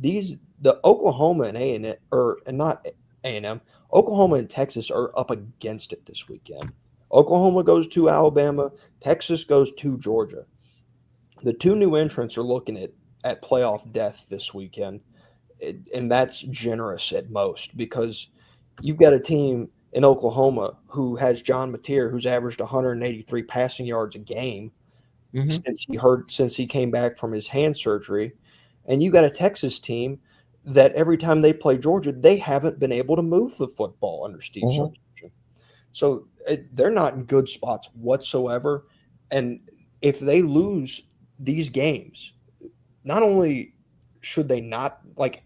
the Oklahoma and not A&M, Oklahoma and Texas are up against it this weekend. Oklahoma goes to Alabama. Texas goes to Georgia. The 2 new entrants are looking at playoff death this weekend, and that's generous at most, because you've got a team in Oklahoma who has John Mateer, who's averaged 183 passing yards a game since he came back from his hand surgery, and you got a Texas team that every time they play Georgia, they haven't been able to move the football under Steve Sarkisian. So they're not in good spots whatsoever, and if they lose these games, not only should they not, like,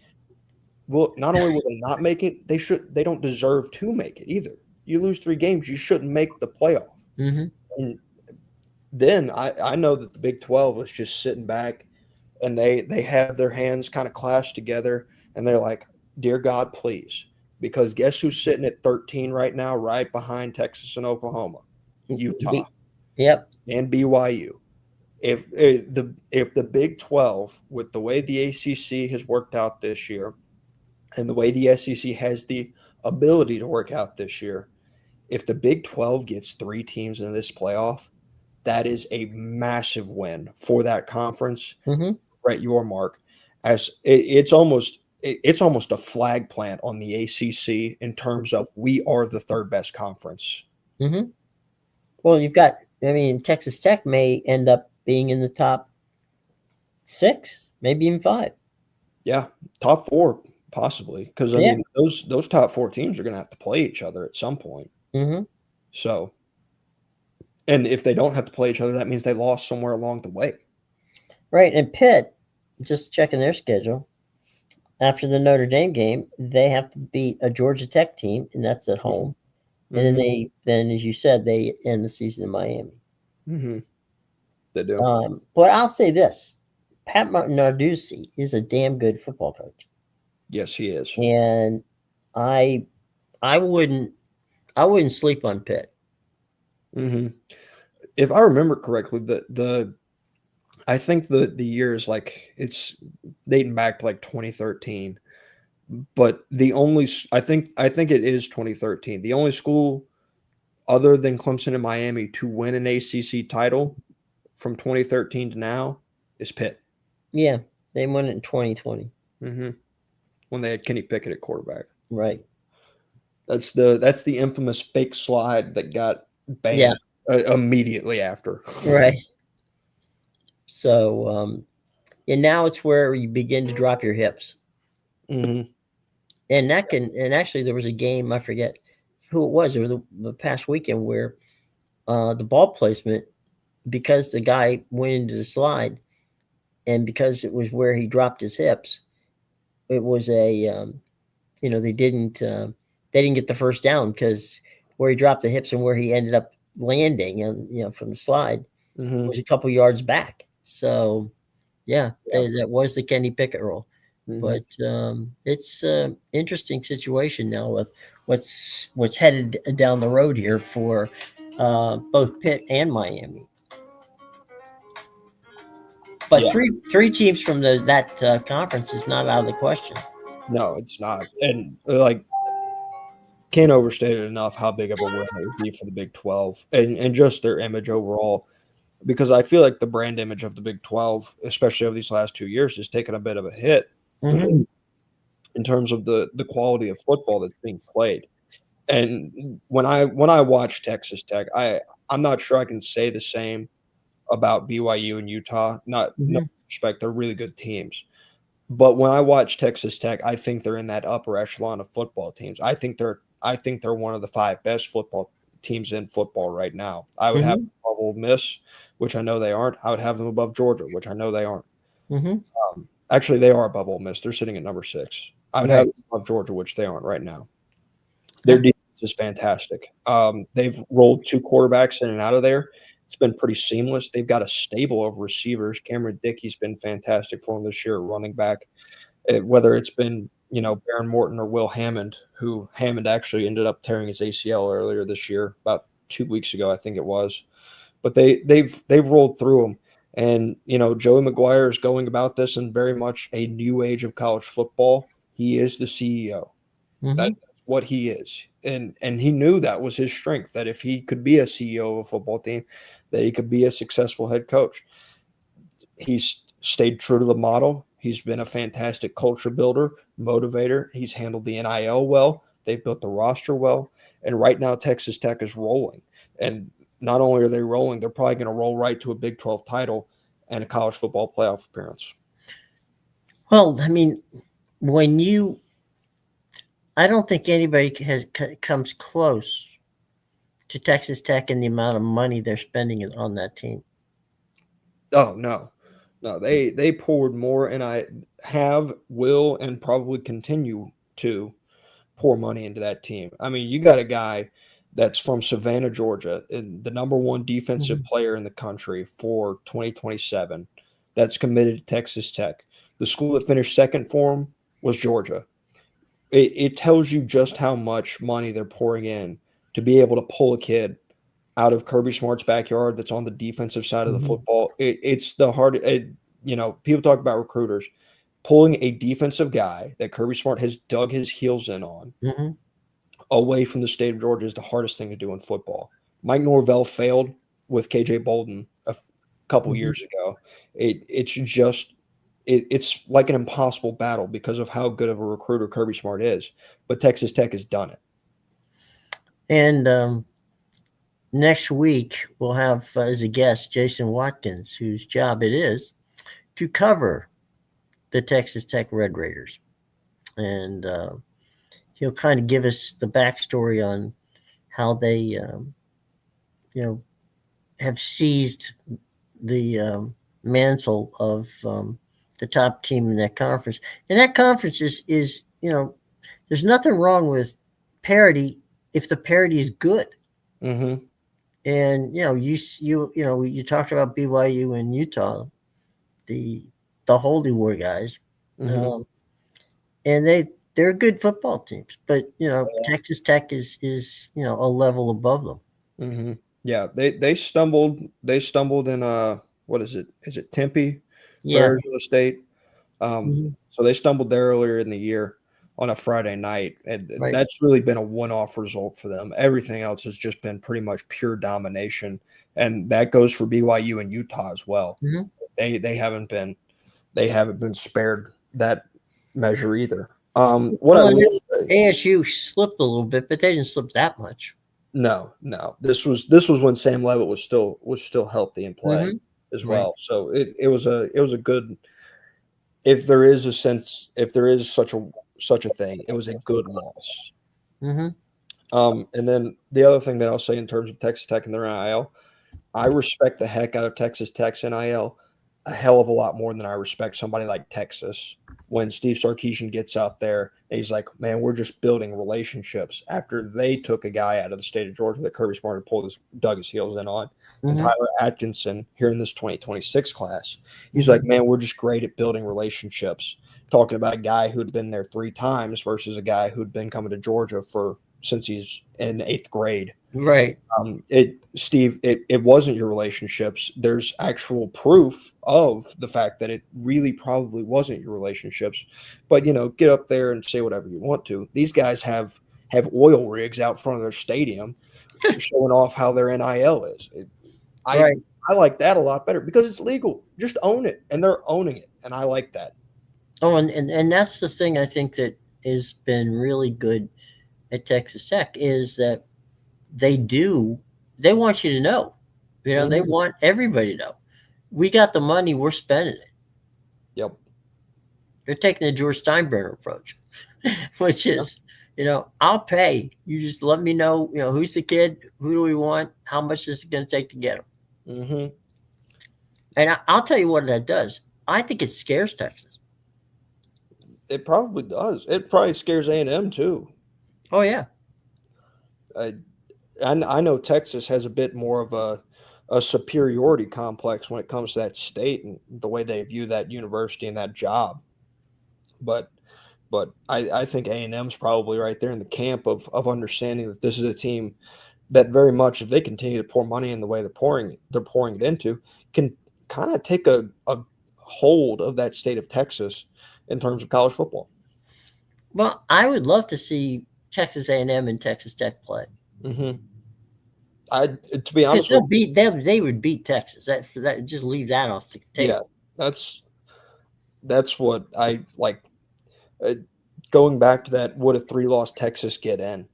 Well, not only will they not make it, they don't deserve to make it either. You lose 3 games, you shouldn't make the playoff. Mm-hmm. And then I know that the Big 12 was just sitting back and they have their hands kind of clasped together and they're like, "Dear God, please." Because guess who's sitting at 13 right now, right behind Texas and Oklahoma? Utah Yep. and BYU. If the Big 12, with the way the ACC has worked out this year and the way the SEC has the ability to work out this year, if the Big 12 gets 3 teams in this playoff, that is a massive win for that conference. Mm-hmm. Right, your mark. As it's almost a flag plant on the ACC in terms of we are the third best conference. Mm-hmm. Well, you've got. I mean, Texas Tech may end up being in the top 6, maybe even 5. Yeah, top 4 possibly, because I Yeah. mean those top 4 teams are going to have to play each other at some point. Mm-hmm. So, and if they don't have to play each other, that means they lost somewhere along the way. Right. And Pitt, just checking their schedule, after the Notre Dame game, they have to beat a Georgia Tech team, and that's at home. And Mm-hmm. then as you said, they end the season in Miami. Mm-hmm. They do. But I'll say this: Pat Narduzzi is a damn good football coach, Yes, he is. and I I wouldn't sleep on Pitt. Mm-hmm. If I remember correctly, the I think the year is like it's dating back to like 2013. But the only I think it is 2013. The only school other than Clemson and Miami to win an ACC title from 2013 to now is Pitt. Yeah, they won it in 2020. Hmm. When they had Kenny Pickett at quarterback. Right. That's the infamous fake slide that got Yeah. banned immediately after. Right. So and now it's where you begin to drop your hips, Hmm. and actually there was a game, I forget who it was. It was the past weekend where the ball placement, because the guy went into the slide, and because it was where he dropped his hips, it was a they didn't get the first down because where he dropped the hips and where he ended up landing, and from the slide Hmm. was a couple yards back. So yeah, Yeah. that was the Kenny Pickett rule. Hmm. But it's an interesting situation now with what's headed down the road here for both Pitt and Miami. But Yeah. three teams from that conference is not out of the question. No, it's not. And like can't overstate it enough how big of a win it would be for the Big 12 and just their image overall. Because I feel like the brand image of the Big 12, especially over these last 2 years, has taken a bit of a hit Mm-hmm. in terms of the quality of football that's being played. And when I watch Texas Tech, I'm not sure I can say the same about BYU and Utah. Not no Mm-hmm. disrespect, they're really good teams. But when I watch Texas Tech, I think they're in that upper echelon of football teams. I think they're one of the 5 best football teams in football right now. I would have Mm-hmm. them above Ole Miss, which I know they aren't. I would have them above Georgia, which I know they aren't. Mm-hmm. Actually, they are above Ole Miss. They're sitting at number 6. I would have Right. them above Georgia, which they aren't right now. Their Yeah. defense is fantastic. They've rolled 2 quarterbacks in and out of there. It's been pretty seamless. They've got a stable of receivers. Cameron Dickey's been fantastic for them this year, running back. Whether it's been Baron Morton or Will Hammond, who Hammond actually ended up tearing his ACL earlier this year, about 2 weeks ago, I think it was. But they've rolled through them, and Joey McGuire is going about this in very much a new age of college football. He is the CEO. Mm-hmm. That's what he is, and he knew that was his strength. That if he could be a CEO of a football team, that he could be a successful head coach. He's stayed true to the model. He's been a fantastic culture builder, motivator. He's handled the NIL well. They've built the roster well. And right now, Texas Tech is rolling. And not only are they rolling, they're probably going to roll right to a Big 12 title and a college football playoff appearance. Well, I mean, when you, I don't think anybody comes close to Texas Tech and the amount of money they're spending on that team. Oh, no. No, they poured more, and I will, and probably continue to pour money into that team. I mean, you got a guy that's from Savannah, Georgia, and the number one defensive Mhm. player in the country for 2027 that's committed to Texas Tech. The school that finished second for him was Georgia. It tells you just how much money they're pouring in to be able to pull a kid out of Kirby Smart's backyard that's on the defensive side of the Mhm. football. It's the hard, people talk about recruiters pulling a defensive guy that Kirby Smart has dug his heels in on Mhm. away from the state of Georgia is the hardest thing to do in football. Mike Norvell failed with KJ Bolden a couple Mhm. years ago. It's like an impossible battle because of how good of a recruiter Kirby Smart is. But Texas Tech has done it. And next week we'll have as a guest Jason Watkins, whose job it is to cover the Texas Tech Red Raiders, and he'll kind of give us the backstory on how they, you know, have seized the mantle of the top team in that conference. And that conference is there's nothing wrong with parity if the parity is good. Mm-hmm. And you talked about BYU and Utah, the the Holy War guys, Mm-hmm. um, and they're good football teams. But Texas Tech is a level above them. Mm-hmm. Yeah, they stumbled in what is it? Is it Tempe for Yeah. Arizona State? Hmm. So they stumbled there earlier in the year on a Friday night, and Right. that's really been a one-off result for them. Everything else has just been pretty much pure domination, and that goes for BYU and Utah as well. Hmm. They haven't been spared that measure either. What I Well, and will then say, ASU slipped a little bit, but they didn't slip that much. no, this was when Sam Levitt was still healthy and playing Hmm. as Right. well. So it was a good, if there is a sense, if there is such a thing, it was a good loss. Hmm. And then the other thing that I'll say in terms of Texas Tech and their NIL, I respect the heck out of Texas Tech's NIL a hell of a lot more than I respect somebody like Texas. When Steve Sarkisian gets out there and he's like, "Man, we're just building relationships." After they took a guy out of the state of Georgia that Kirby Smart had dug his heels in on, and Hmm. Tyler Atkinson here in this 2026 class, he's like, Hmm. "Man, we're just great at building relationships." Talking about a guy who'd been there 3 times versus a guy who'd been coming to Georgia for since he's in 8th grade. Right. It wasn't your relationships. There's actual proof of the fact that it really probably wasn't your relationships. But get up there and say whatever you want to. These guys have oil rigs out front of their stadium, showing off how their NIL is. I Right. I like that a lot better because it's legal. Just own it, and they're owning it, and I like that. Oh, and that's the thing I think that has been really good at Texas Tech is that they do they want you to know. They Hmm. want everybody to know. We got the money, we're spending it. Yep. They're taking the George Steinbrenner approach, which Yeah. is, I'll pay. You just let me know, who's the kid, who do we want, how much is it going to take to get him. Hmm. And I'll tell you what that does. I think it scares Texas. It probably does. It probably scares A&M too. Oh yeah. I, I know Texas has a bit more of a superiority complex when it comes to that state and the way they view that university and that job. But I think A&M's probably right there in the camp of understanding that this is a team that very much, if they continue to pour money in the way they're pouring it into, can kind of take a hold of that state of Texas in terms of college football. Well, I would love to see Texas A&M and Texas Tech play Hmm. To be because honest they'll with you, beat them. They would beat Texas. That just leave that off the yeah, table. that's what I like. Uh, Going back to that, would a three-loss Texas get in?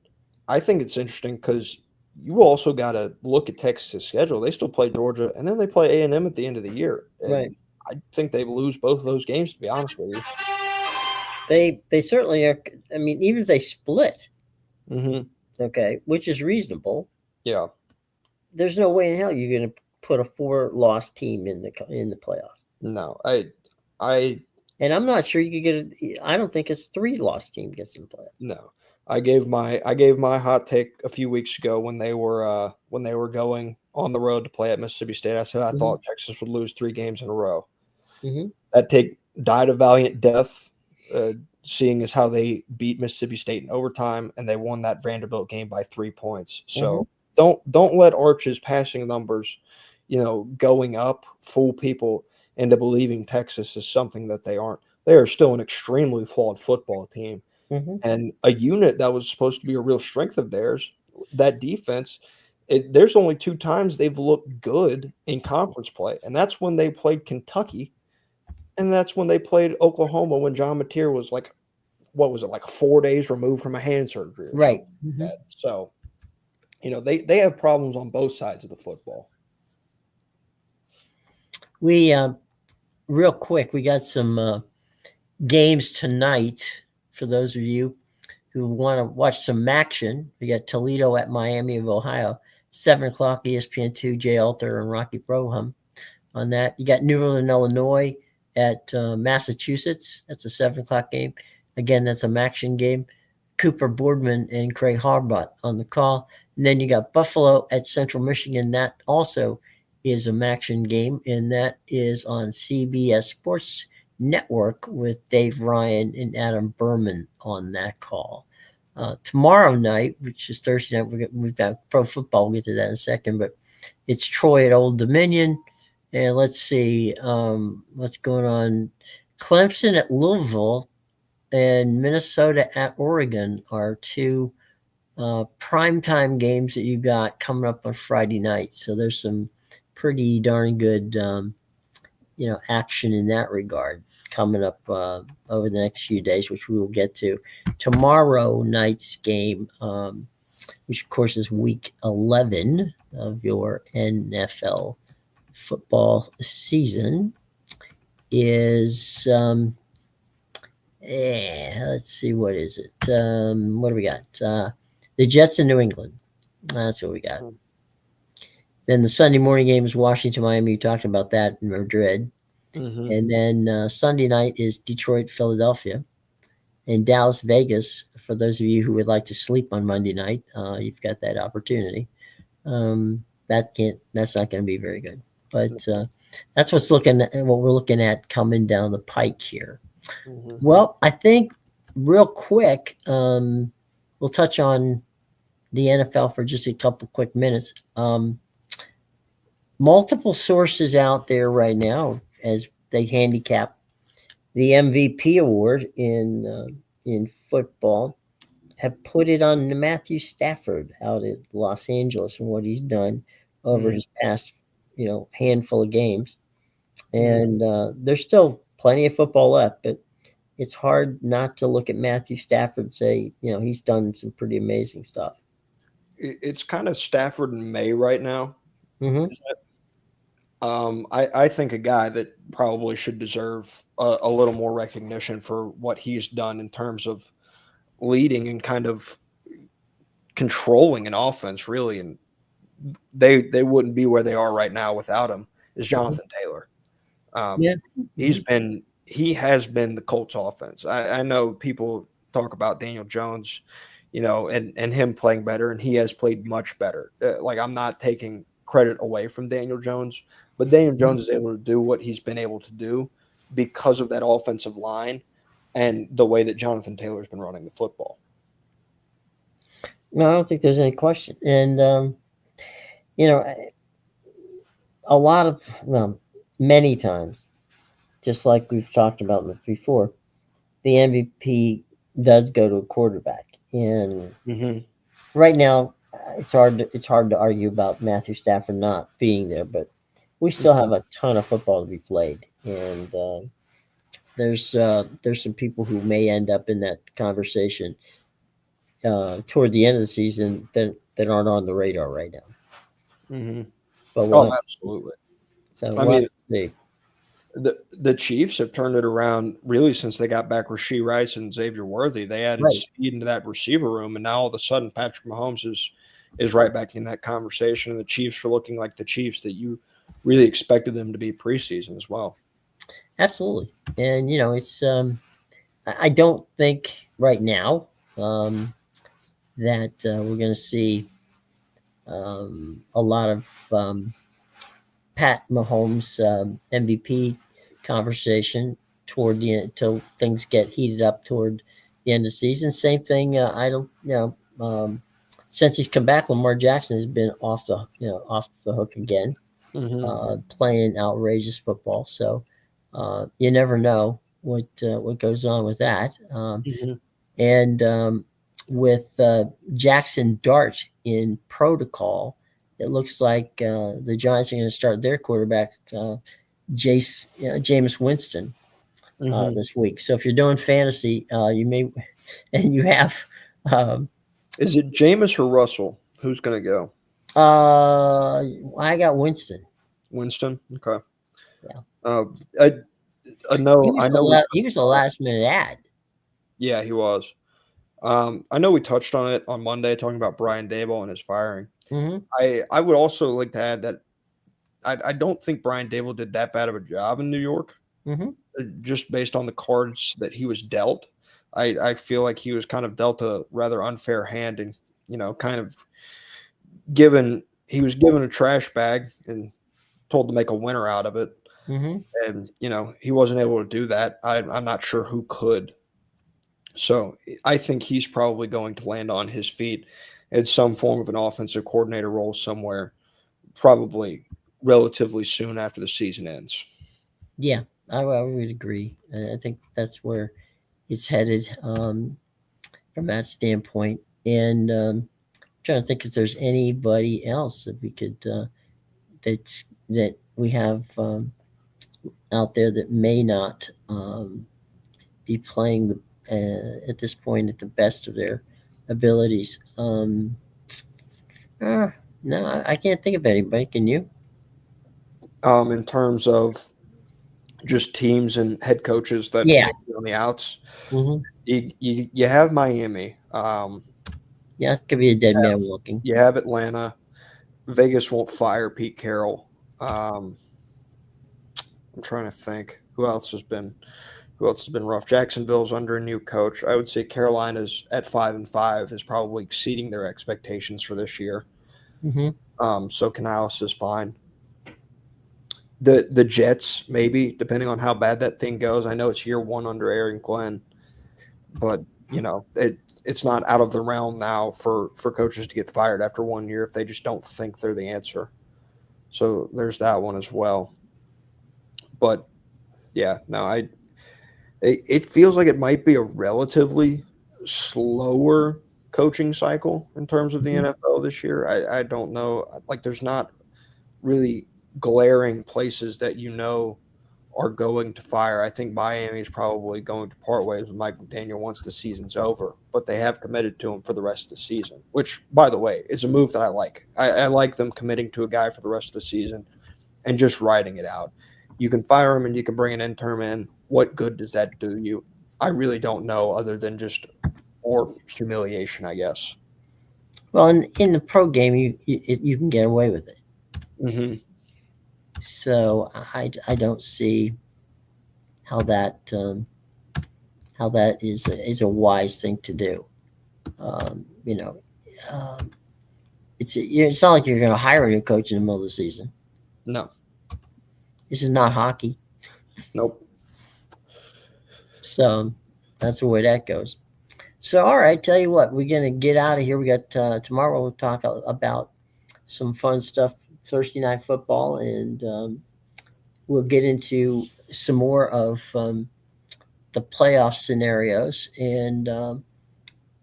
I think it's interesting because you also got to look at Texas' schedule. They still play Georgia, and then they play A&M at the end of the year. Right. And I think they lose both of those games, to be honest with you. They certainly are. I mean, even if they split, Hmm. okay, which is reasonable, Yeah. there's no way in hell you're going to put a four-loss team in the playoffs. No, I And I'm not sure you could get it. I don't think it's 3 loss team gets in play. no. I gave my hot take a few weeks ago when they were going on the road to play at Mississippi State. I said I Mm-hmm. thought Texas would lose 3 games in a row. Mm-hmm. That take died a valiant death, uh, seeing as how they beat Mississippi State in overtime and they won that Vanderbilt game by 3 points. Mm-hmm. So don't let Arch's passing numbers, going up, fool people into believing Texas is something that they aren't. They are still an extremely flawed football team Mm-hmm. and a unit that was supposed to be a real strength of theirs. That defense. There's only 2 times they've looked good in conference play, and that's when they played Kentucky and that's when they played Oklahoma when John Mateer was like, what was it, like 4 days removed from a hand surgery or Right. something like Mm-hmm. that. So, they have problems on both sides of the football. We real quick, we got some games tonight for those of you who want to watch some action. We got Toledo at Miami of Ohio, 7 o'clock, ESPN2, Jay Alter and Rocky Broham on that. You got New Illinois at Massachusetts. That's a 7 o'clock game. Again, that's a action game. Cooper Boardman and Craig Harbaugh on the call. And then you got Buffalo at Central Michigan. That also is a action game, and that is on CBS Sports Network with Dave Ryan and Adam Berman on that call. Tomorrow night, which is Thursday night, we've got pro football. We'll get to that in a second, but it's Troy at Old Dominion. And let's see what's going on. Clemson at Louisville and Minnesota at Oregon are two primetime games that you got coming up on Friday night. So there's some pretty darn good, action in that regard coming up over the next few days, which we will get to. Tomorrow night's game, which of course is week 11 of your NFL football season, is let's see, what is it? What do we got? The Jets in New England. That's what we got. Then the Sunday morning game is Washington, Miami. You talked about that in Madrid. Mm-hmm. And then Sunday night is Detroit, Philadelphia, and Dallas, Vegas. For those of you who would like to sleep on Monday night, you've got that opportunity. That's not going to be very good, but that's what we're looking at coming down the pike here. Mm-hmm. Well, I think real quick, we'll touch on the NFL for just a couple quick minutes. Multiple sources out there right now as they handicap the MVP award in football have put it on Matthew Stafford out at Los Angeles and what he's done over his past, handful of games. And there's still plenty of football left, but it's hard not to look at Matthew Stafford and say, he's done some pretty amazing stuff. It's kind of Stafford and May right now. Mm-hmm. I think a guy that probably should deserve a little more recognition for what he's done in terms of leading and kind of controlling an offense, really, and they wouldn't be where they are right now without him. Is Jonathan Taylor? Yeah. He has been the Colts offense. I know people talk about Daniel Jones, and him playing better, and he has played much better. Like, I'm not taking credit away from Daniel Jones, but Daniel Jones is able to do what he's been able to do because of that offensive line and the way that Jonathan Taylor's been running the football. No, I don't think there's any question. And a lot of many times, just like we've talked about before, the MVP does go to a quarterback. And right now, it's hard to argue about Matthew Stafford not being there, but we still have a ton of football to be played, and there's some people who may end up in that conversation toward the end of the season that aren't on the radar right now. Mm-hmm. But Absolutely. So I mean, see. the Chiefs have turned it around really since they got back Rashee Rice and Xavier Worthy. They added speed into that receiver room, and now all of a sudden Patrick Mahomes is right back in that conversation. And the Chiefs are looking like the Chiefs that you really expected them to be preseason as well. Absolutely. And it's I don't think right now that we're going to see a lot of Pat Mahomes MVP conversation toward the end till things get heated up toward the end of the season. Same thing. I don't, since he's come back, Lamar Jackson has been off the hook again, playing outrageous football. So you never know what goes on with that. And with Jackson Dart in protocol, it looks like the Giants are going to start their quarterback, Jameis Winston, this week. So if you're doing fantasy, you may, and you have, Is it Jameis or Russell? Who's going to go? I got Winston. Winston. Okay. Yeah. I know. He was a last minute ad. Yeah, he was. I know we touched on it on Monday, talking about Brian Daboll and his firing. I would also like to add that I don't think Brian Daboll did that bad of a job in New York, just based on the cards that he was dealt. I feel like he was kind of dealt a rather unfair hand, and kind of he was given a trash bag and told to make a winner out of it. And he wasn't able to do that. I'm not sure who could. So I think he's probably going to land on his feet in some form of an offensive coordinator role somewhere, probably relatively soon after the season ends. Yeah, I would agree. I think that's where it's headed from that standpoint. And trying to think if there's anybody else that we could that we have out there that may not be playing at this point at the best of their abilities. No, I can't think of anybody. Can you? In terms of just teams and head coaches that Yeah. might be on the outs, Mm-hmm. you have Miami. Yeah, it could be a dead man walking. You have Atlanta. Vegas won't fire Pete Carroll. I'm trying to think who else has been rough. Jacksonville's under a new coach. I would say Carolina's at 5-5 is probably exceeding their expectations for this year. So Canales is fine. The Jets, maybe, depending on how bad that thing goes. I know it's year one under Aaron Glenn, but it's not out of the realm now for coaches to get fired after 1 year if they just don't think they're the answer. So there's that one as well. But yeah, no, it feels like it might be a relatively slower coaching cycle in terms of the NFL this year. I don't know. Like, there's not really glaring places that are going to fire. I think Miami is probably going to part ways with Mike McDaniel once the season's over, but they have committed to him for the rest of the season, which, by the way, is a move that I like. I like them committing to a guy for the rest of the season and just riding it out. You can fire him and you can bring an interim in. What good does that do you? I really don't know, other than just more humiliation, I guess. Well, in the pro game, you can get away with it. So I don't see how that is a wise thing to do. It's not like you're going to hire a new coach in the middle of the season. No. This is not hockey. Nope. So that's the way that goes. So, all right, tell you what, we're going to get out of here. We got tomorrow we'll talk about some fun stuff, Thursday night football, and we'll get into some more of the playoff scenarios. And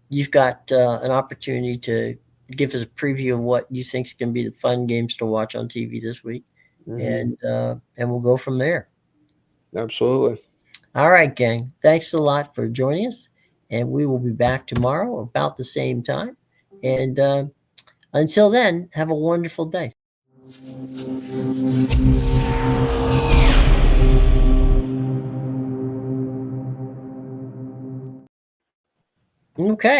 you've got an opportunity to give us a preview of what you think is going to be the fun games to watch on TV this week. And we'll go from there. Absolutely. All right, gang. Thanks a lot for joining us. And we will be back tomorrow about the same time. And until then, have a wonderful day. Okay.